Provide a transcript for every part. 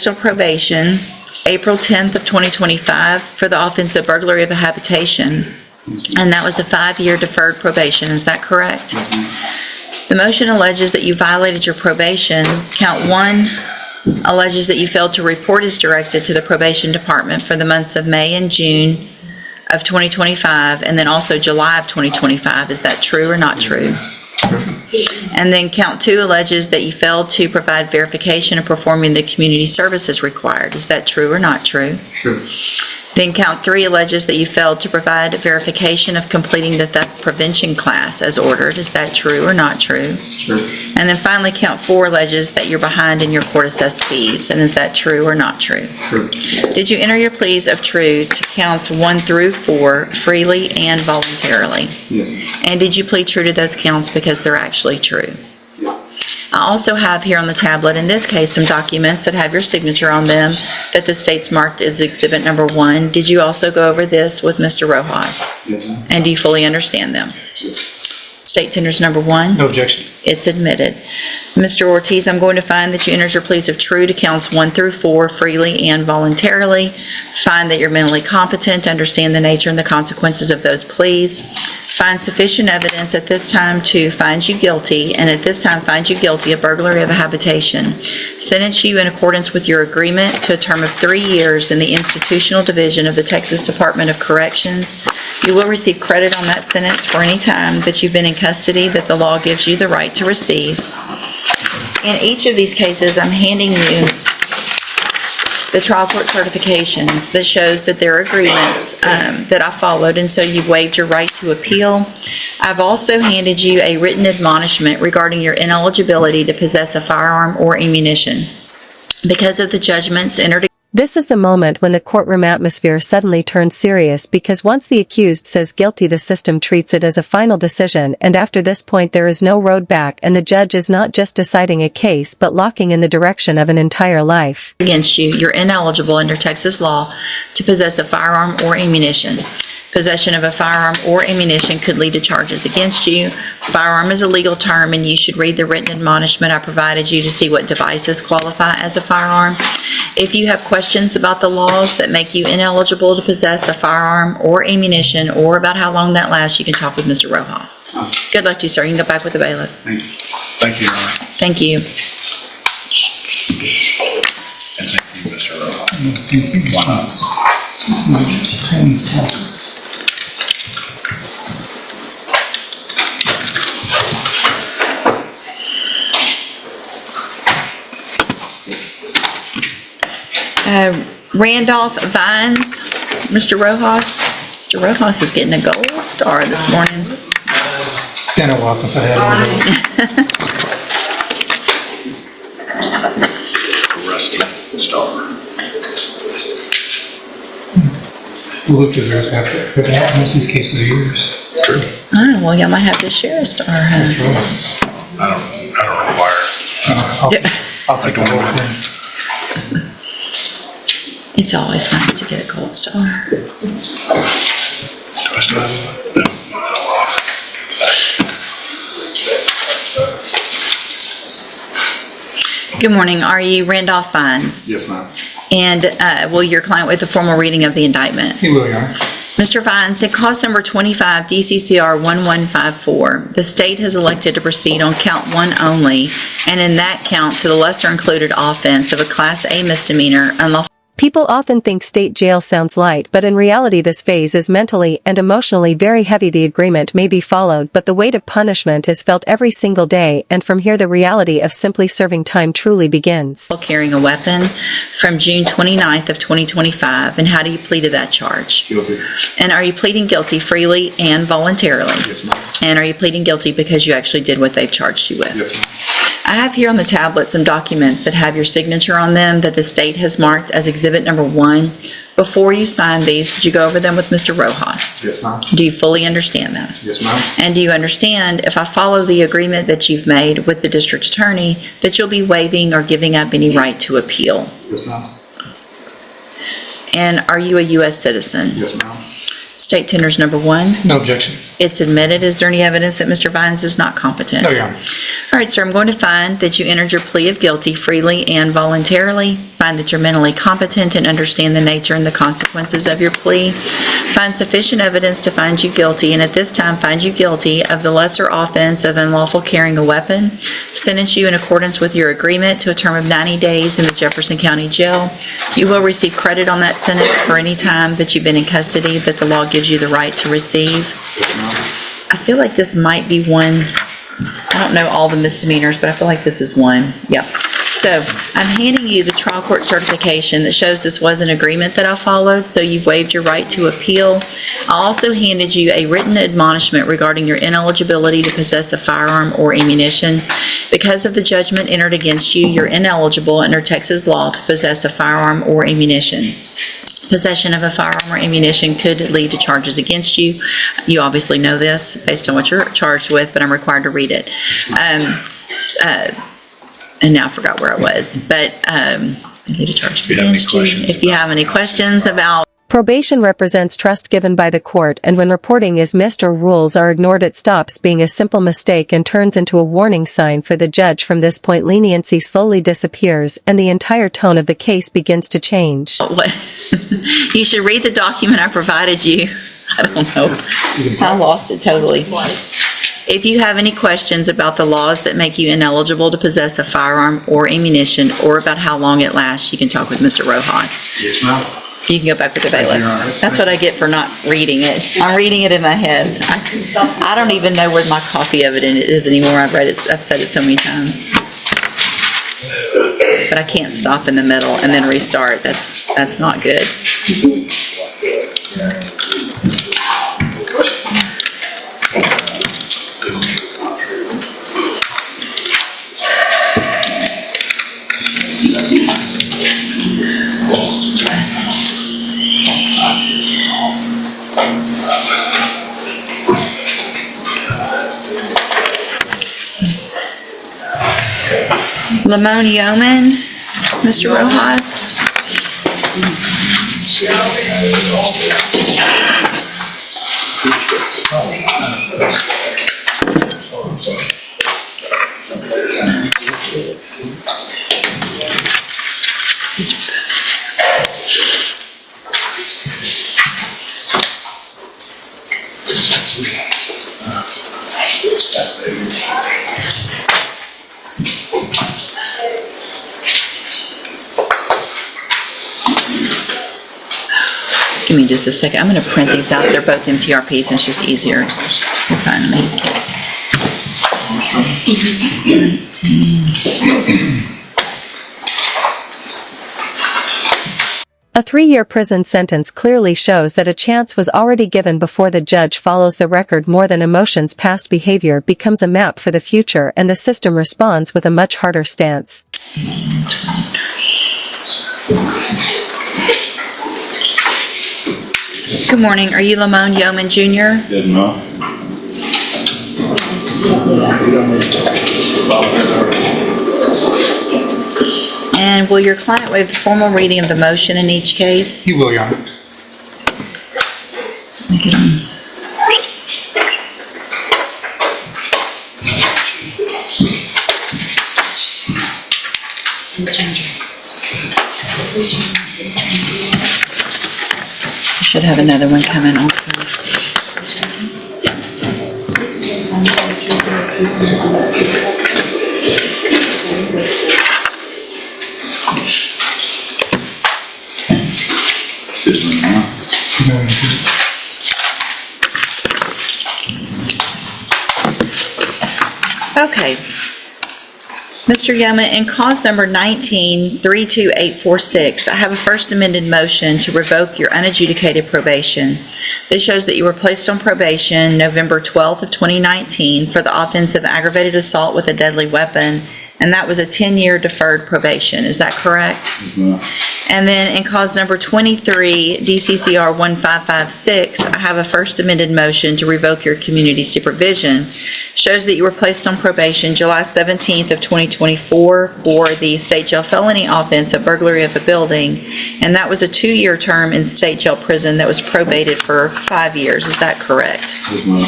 Probation, April 10th of 2025 for the offense of burglary of a habitation, and that was a 5-year deferred probation. Is that correct? The motion alleges that you violated your probation. Count 1 alleges that you failed to report as directed to the probation department for the months of May and June of 2025, and then also July of 2025. Is that true or not true? And then count 2 alleges that you failed to provide verification of performing the community services required. Is that true or not true? True. Then count 3 alleges that you failed to provide verification of completing the theft prevention class as ordered. Is that true or not true? True. And then finally, count 4 alleges that you're behind in your court-assessed fees. And is that true or not true? True. Did you enter your pleas of true to counts 1 through 4 freely and voluntarily? Yes. And did you plead true to those counts because they're actually true? Yes. I also have here on the tablet, in this case, some documents that have your signature on them that the state's marked as exhibit number 1. Did you also go over this with Mr. Rojas? Yes, ma'am. And do you fully understand them? Yes. State tenders number 1. No objection. It's admitted. Mr. Ortiz, I'm going to find that you entered your pleas of true to counts 1 through 4 freely and voluntarily. Find that you're mentally competent to understand the nature and the consequences of those pleas. Find sufficient evidence at this time to find you guilty, and at this time find you guilty of burglary of a habitation. Sentence you in accordance with your agreement to a term of 3 years in the institutional division of the Texas Department of Corrections. You will receive credit on that sentence for any time that you've been in custody that the law gives you the right to receive. In each of these cases, I'm handing you the trial court certifications that shows that there are agreements that I followed, and so you've waived your right to appeal. I've also handed you a written admonishment regarding your ineligibility to possess a firearm or ammunition. Because of the judgments entered. This is the moment when the courtroom atmosphere suddenly turns serious, because once the accused says guilty, the system treats it as a final decision, and after this point there is no road back, and the judge is not just deciding a case but locking in the direction of an entire life. Against you, you're ineligible under Texas law to possess a firearm or ammunition. Possession of a firearm or ammunition could lead to charges against you. Firearm is a legal term, and you should read the written admonishment I provided you to see what devices qualify as a firearm. If you have questions about the laws that make you ineligible to possess a firearm or ammunition, or about how long that lasts, you can talk with Mr. Rojas. Good luck to you, sir. You can go back with the bailiff. Thank you. Thank you, Your Honor. Thank you. And thank you, Mr. Rojas. Wow. Randolph Vines, Mr. Rojas. Mr. Rojas is getting a gold star this morning. It's been a while since I had one. Rusty star. Luke deserves that. But most of these cases are yours. True. Oh, well, y'all might have to share a star, huh? I don't require. I'll take a whole thing. It's always nice to get a gold star. Do I still have one? No. Good morning. Are you Randolph Vines? Yes, ma'am. And will your client waive the formal reading of the indictment? He will, Your Honor. Mr. Vines, in cause number 25 DCCR 1154, the state has elected to proceed on count 1 only, and in that count to the lesser included offense of a Class A misdemeanor, unlawful. People often think state jail sounds light, but in reality this phase is mentally and emotionally very heavy. The agreement may be followed, but the weight of punishment is felt every single day, and from here the reality of simply serving time truly begins. Carrying a weapon from June 29th of 2025, and how do you plead to that charge? Guilty. And are you pleading guilty freely and voluntarily? Yes, ma'am. And are you pleading guilty because you actually did what they've charged you with? Yes, ma'am. I have here on the tablet some documents that have your signature on them that the state has marked as exhibit number 1. Before you sign these, did you go over them with Mr. Rojas? Yes, ma'am. Do you fully understand that? Yes, ma'am. And do you understand, if I follow the agreement that you've made with the district attorney, that you'll be waiving or giving up any right to appeal? Yes, ma'am. And are you a U.S. citizen? Yes, ma'am. State tenders number 1. No objection. It's admitted. Is there any evidence that Mr. Vines is not competent? No, Your Honor. All right, sir, I'm going to find that you entered your plea of guilty freely and voluntarily. Find that you're mentally competent and understand the nature and the consequences of your plea. Find sufficient evidence to find you guilty, and at this time find you guilty of the lesser offense of unlawful carrying a weapon. Sentence you in accordance with your agreement to a term of 90 days in the Jefferson County Jail. You will receive credit on that sentence for any time that you've been in custody that the law gives you the right to receive. I feel like this might be one, I don't know all the misdemeanors, but I feel like this is one. Yep. So I'm handing you the trial court certification that shows this was an agreement that I followed, so you've waived your right to appeal. I also handed you a written admonishment regarding your ineligibility to possess a firearm or ammunition. Because of the judgment entered against you, you're ineligible under Texas law to possess a firearm or ammunition. Possession of a firearm or ammunition could lead to charges against you. You obviously know this based on what you're charged with, but I'm required to read it. And now I forgot where I was, but lead to charges against you. If you have any questions about Probation represents trust given by the court, and when reporting is missed or rules are ignored, it stops being a simple mistake and turns into a warning sign for the judge. From this point, leniency slowly disappears and the entire tone of the case begins to change. what, you should read the document I provided you. I don't know. I lost it totally. If you have any questions about the laws that make you ineligible to possess a firearm or ammunition, or about how long it lasts, you can talk with Mr. Rojas. Yes, ma'am. You can go back with the bailiff. That's what I get for not reading it. I'm reading it in my head. I don't even know where my copy of it is anymore. I've said it so many times. But I can't stop in the middle and then restart. That's not good. Lamone Yeoman, Mr. Rojas. Give me just a second. I'm going to print these out. They're both MTRPs, and it's just easier to find me. A 3-year prison sentence clearly shows that a chance was already given before the judge follows the record. More than emotions, past behavior becomes a map for the future, and the system responds with a much harder stance. Good morning. Are you Lamone Yeoman Jr.? Yes, ma'am. And will your client waive the formal reading of the motion in each case? He will, Your Honor. Should have another one coming also. Okay. Mr. Yeoman, in cause number 19-32846, I have a first amended motion to revoke your unadjudicated probation. This shows that you were placed on probation November 12th of 2019 for the offense of aggravated assault with a deadly weapon, and that was a 10-year deferred probation. Is that correct? Yes, ma'am. And then in cause number 23, DCCR 1556, I have a first amended motion to revoke your community supervision. Shows that you were placed on probation July 17th of 2024 for the state jail felony offense of burglary of a building, and that was a 2-year term in state jail prison that was probated for 5 years. Is that correct? Yes, ma'am.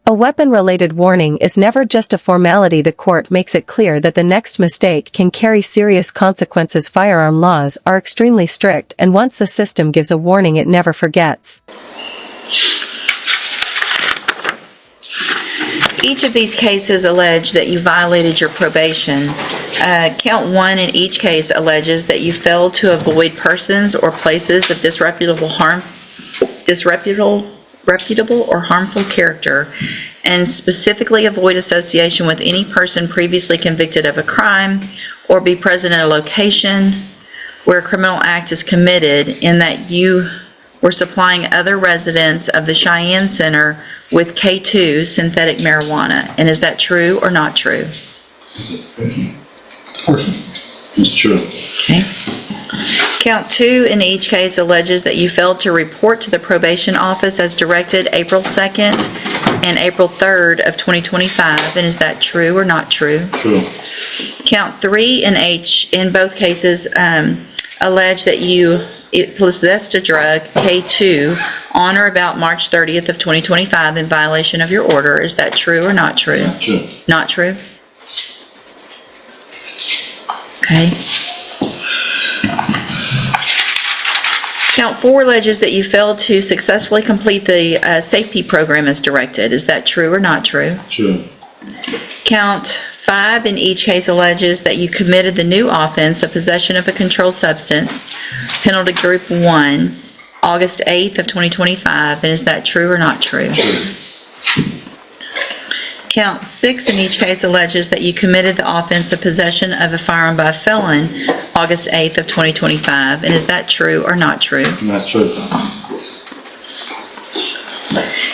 A weapon-related warning is never just a formality. The court makes it clear that the next mistake can carry serious consequences. Firearm laws are extremely strict, and once the system gives a warning, it never forgets. Each of these cases allege that you violated your probation. Count 1 in each case alleges that you failed to avoid persons or places of disreputable or harmful character, and specifically avoid association with any person previously convicted of a crime, or be present in a location where a criminal act is committed, in that you were supplying other residents of the Cheyenne Center with K2 synthetic marijuana. And is that true or not true? Is it okay? The first one. It's true. Okay. Count 2 in each case alleges that you failed to report to the probation office as directed April 2nd and April 3rd of 2025, and is that true or not true? True. Count 3 in both cases allege that you possessed a drug, K2, on or about March 30th of 2025 in violation of your order. Is that true or not true? Not true. Not true? Okay. Count 4 alleges that you failed to successfully complete the safety program as directed. Is that true or not true? True. Count 5 in each case alleges that you committed the new offense of possession of a controlled substance, penalty group 1, August 8th of 2025, and is that true or not true? True. Count 6 in each case alleges that you committed the offense of possession of a firearm by a felon, August 8th of 2025, and is that true or not true? Not true.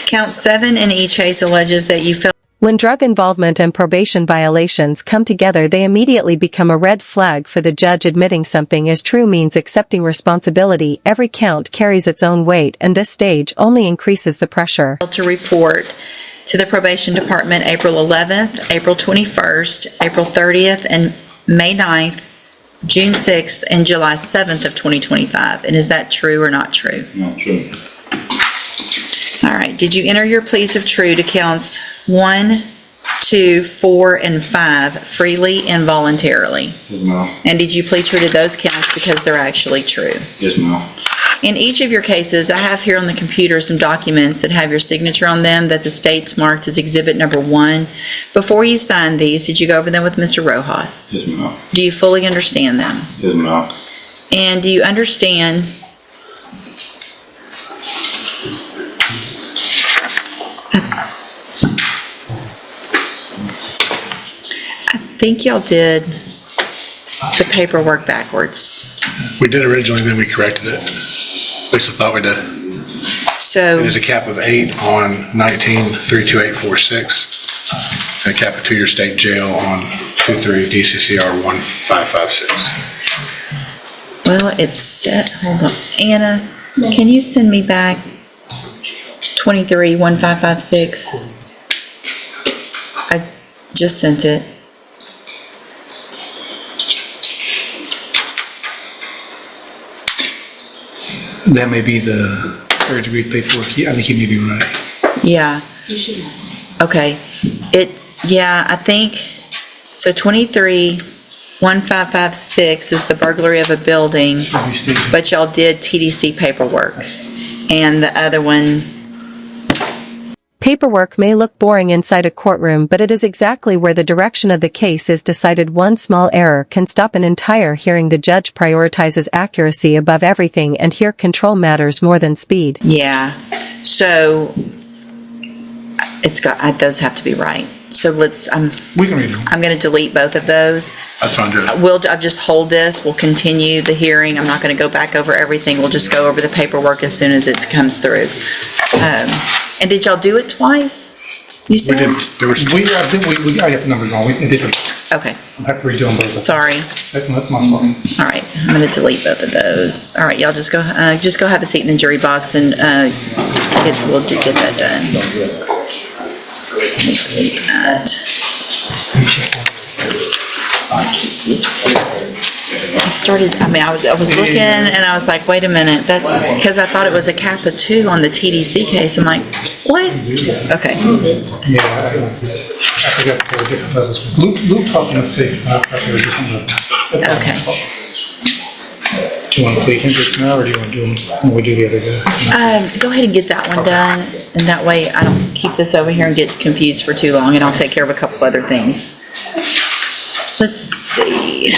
Count 7 in each case alleges that you failed. When drug involvement and probation violations come together, they immediately become a red flag for the judge. Admitting something is true means accepting responsibility. Every count carries its own weight, and this stage only increases the pressure. To report to the probation department April 11th, April 21st, April 30th, and May 9th, June 6th, and July 7th of 2025. And is that true or not true? Not true. All right. Did you enter your pleas of true to counts 1, 2, 4, and 5 freely and voluntarily? Yes, ma'am. And did you plead true to those counts because they're actually true? Yes, ma'am. In each of your cases, I have here on the computer some documents that have your signature on them that the state's marked as Exhibit Number 1. Before you signed these, did you go over them with Mr. Rojas? Yes, ma'am. Do you fully understand them? Yes, ma'am. And do you understand I think y'all did the paperwork backwards. We did originally, then we corrected it. At least I thought we did. So, It is a cap of 8 on 19-32846, and a cap of 2-year state jail on 23 DCCR 1556. well, it's set, hold on. Anna, can you send me back 23-1556? I just sent it. That may be the third degree paperwork. I think you may be right. Yeah. Okay. I think, so 23-1556 is the burglary of a building, but y'all did TDC paperwork. And the other one, Paperwork may look boring inside a courtroom, but it is exactly where the direction of the case is decided. One small error can stop an entire hearing. The judge prioritizes accuracy above everything, and here control matters more than speed. yeah. So, those have to be right. So We can read them. I'm going to delete both of those. That's fine, Judge. I'll just hold this, we'll continue the hearing, I'm not going to go back over everything, we'll just go over the paperwork as soon as it comes through. And did y'all do it twice? You We said? did, there was, I got the numbers wrong. We did them. Okay, I'll have to redo them both. sorry. That's my fault. All right, I'm going to delete both of those. All right, y'all just go have a seat in the jury box and we'll get that done. Let me delete that. I was looking and I was like, wait a minute, that's because I thought it was a Kappa 2 on the TDC case. I'm like, what? Okay, Yeah, I forgot they were different levels. Luke talked mistake. I thought they were different levels. okay. Do you want to plead Hendricks now, or do you want to do them when we do the other guy? Go ahead and get that one done, and that way I don't keep this over here and get confused for too long, and I'll take care of a couple other things. Let's see.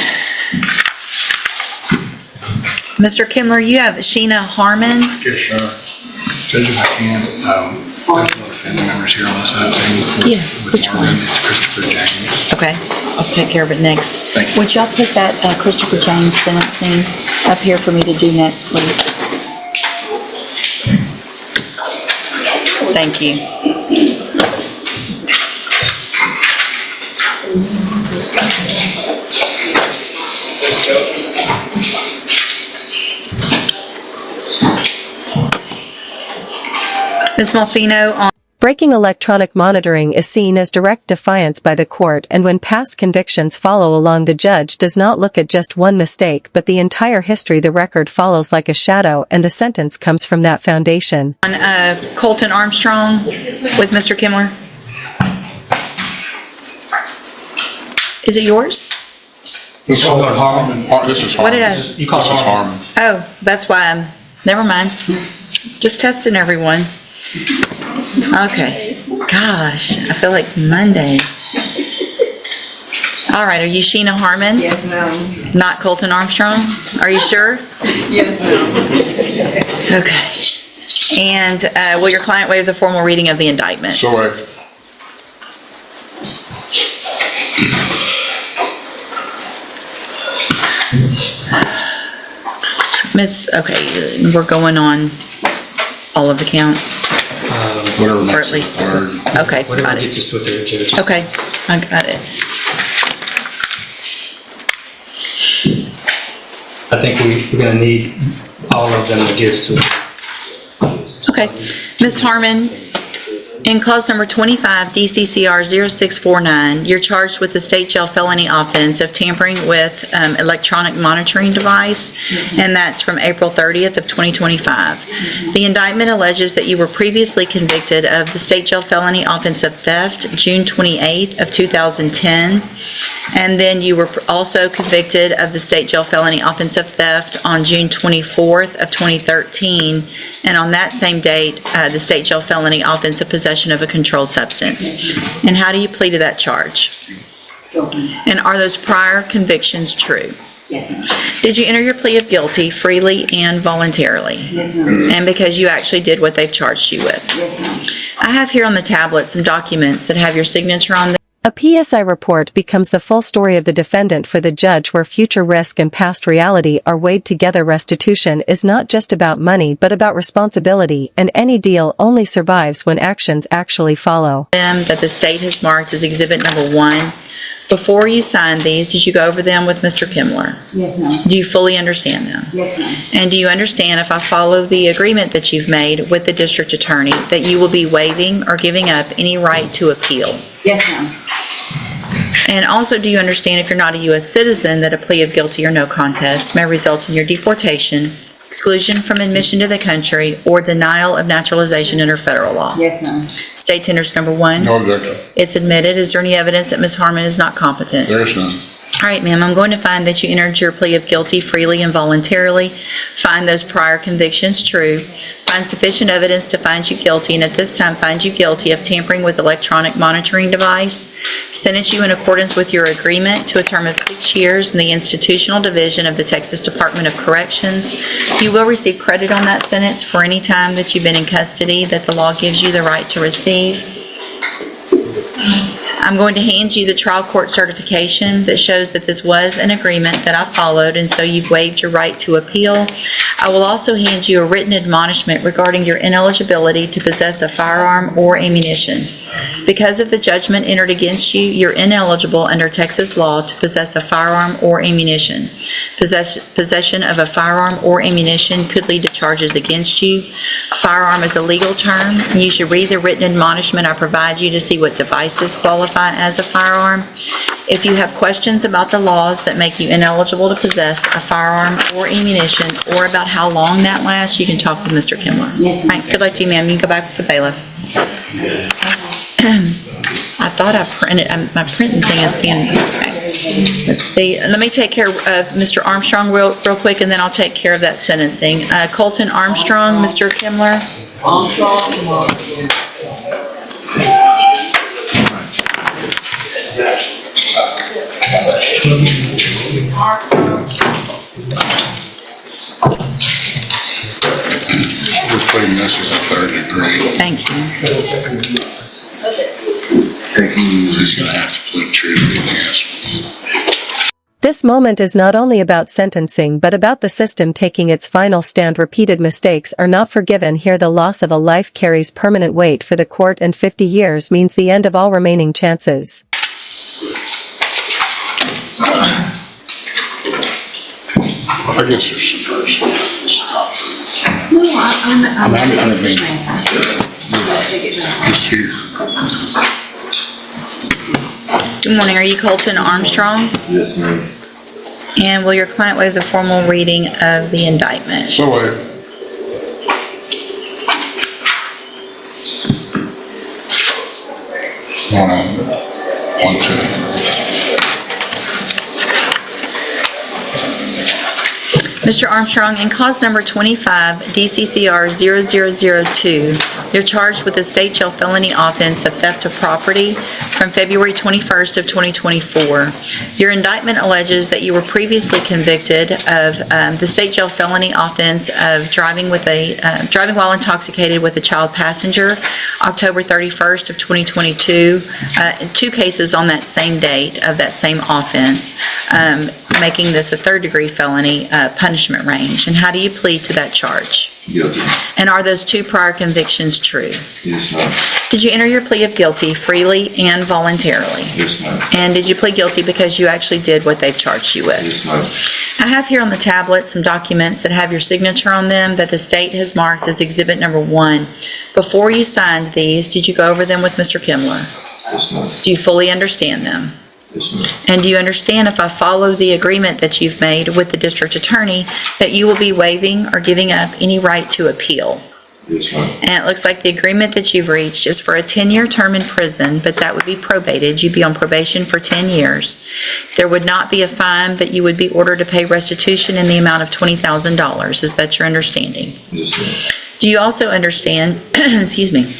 Mr. Kimler, you have Sheena Harmon. yes, sir. Judge, if I can, there's a lot of family members here on the side too. Yeah, With which one? Marvin, it's Christopher James. Okay, I'll take care of it next. Thank you. Would y'all put that Christopher James sentencing up here for me to do next, please? Thank you. Ms. Malfino, on Breaking electronic monitoring is seen as direct defiance by the court, and when past convictions follow along, the judge does not look at just one mistake but the entire history. The record follows like a shadow, and the sentence comes from that foundation. Colton Armstrong with Mr. Kimler. Is it yours? This is Harmon. This is What did Harmon. I- You call This is Harmon. Oh, that's why never mind. Just testing everyone. Okay. Gosh, I feel like Monday. All right, are you Sheena Harmon? Yes, ma'am. Not Colton Armstrong? Are you sure? Yes, ma'am. Okay. And will your client waive the formal reading of the indictment? So wait. Okay, we're going on all of the counts. Whatever Or makes at least, it third. okay, got Whatever it. gets us with their judges. Okay, I got it. I think we're gonna need all of them to give us to us. Okay. Ms. Harmon, in clause number 25, DCCR 0649, you're charged with the state jail felony offense of tampering with electronic monitoring device, and that's from April 30th of 2025. The indictment alleges that you were previously convicted of the state jail felony offense of theft, June 28th of 2010, and then you were also convicted of the state jail felony offense of theft on June 24th of 2013, and on that same date, the state jail felony offense of possession of a controlled substance. And how do you plead to that charge? And are those prior convictions true? Yes, ma'am. Did you enter your plea of guilty freely and voluntarily? Yes, ma'am. And because you actually did what they've charged you with? Yes, ma'am. I have here on the tablet some documents that have your signature on them. A PSI report becomes the full story of the defendant for the judge, where future risk and past reality are weighed together. Restitution is not just about money but about responsibility, and any deal only survives when actions actually follow. That the state has marked as exhibit number 1. Before you signed these, did you go over them with Mr. Kimler? Yes, ma'am. Do you fully understand them? Yes, ma'am. And do you understand, if I follow the agreement that you've made with the district attorney, that you will be waiving or giving up any right to appeal? Yes, ma'am. And also, do you understand, if you're not a U.S. citizen, that a plea of guilty or no contest may result in your deportation, exclusion from admission to the country, or denial of naturalization under federal law? Yes, ma'am. State tenders number 1. No objection. It's admitted. Is there any evidence that Ms. Harmon is not competent? There is none. All right, ma'am, I'm going to find that you entered your plea of guilty freely and voluntarily, find those prior convictions true, find sufficient evidence to find you guilty, and at this time find you guilty of tampering with electronic monitoring device, sentence you in accordance with your agreement to a term of 6 years in the institutional division of the Texas Department of Corrections. You will receive credit on that sentence for any time that you've been in custody that the law gives you the right to receive. I'm going to hand you the trial court certification that shows that this was an agreement that I followed, and so you've waived your right to appeal. I will also hand you a written admonishment regarding your ineligibility to possess a firearm or ammunition. Because of the judgment entered against you, you're ineligible under Texas law to possess a firearm or ammunition. Possession of a firearm or ammunition could lead to charges against you. Firearm is a legal term, and you should read the written admonishment I provide you to see what devices qualify as a firearm. If you have questions about the laws that make you ineligible to possess a firearm or ammunition, or about how long that lasts, you can talk with Mr. Kimler. Yes, ma'am. All right, good luck to you, ma'am. You can go back with the bailiff. I thought I printed, my printing thing is being, okay. Let's see, let me take care of Mr. Armstrong real quick, and then I'll take care of that sentencing. Colton Armstrong, Mr. Kimler. Just pleading this is a third degree. Thank you. He's gonna have to plead true to anything else. This moment is not only about sentencing but about the system taking its final stand. Repeated mistakes are not forgiven here. The loss of a life carries permanent weight for the court, and 50 years means the end of all remaining chances. I guess there's some first. No, I'm mean, just here. Good morning, are you Colton Armstrong? Yes, ma'am. And will your client waive the formal reading of the indictment? So wait. One, two. Mr. Armstrong, in cause number 25, DCCR 0002, you're charged with a state jail felony offense of theft of property from February 21st of 2024. Your indictment alleges that you were previously convicted of the state jail felony offense of driving while intoxicated with a child passenger, October 31st of 2022, two cases on that same date of that same offense, making this a third-degree felony punishment range. And how do you plead to that charge? Guilty. And are those two prior convictions true? Yes, ma'am. Did you enter your plea of guilty freely and voluntarily? Yes, ma'am. And did you plead guilty because you actually did what they've charged you with? Yes, ma'am. I have here on the tablet some documents that have your signature on them that the state has marked as Exhibit Number 1. Before you signed these, did you go over them with Mr. Kimler? Yes, ma'am. Do you fully understand them? Yes, ma'am. And do you understand, if I follow the agreement that you've made with the district attorney, that you will be waiving or giving up any right to appeal? Yes, ma'am. And it looks like the agreement that you've reached is for a 10-year term in prison, but that would be probated. You'd be on probation for 10 years. There would not be a fine, but you would be ordered to pay restitution in the amount of $20,000. Is that your understanding? Yes, ma'am. Do you also understand, excuse me,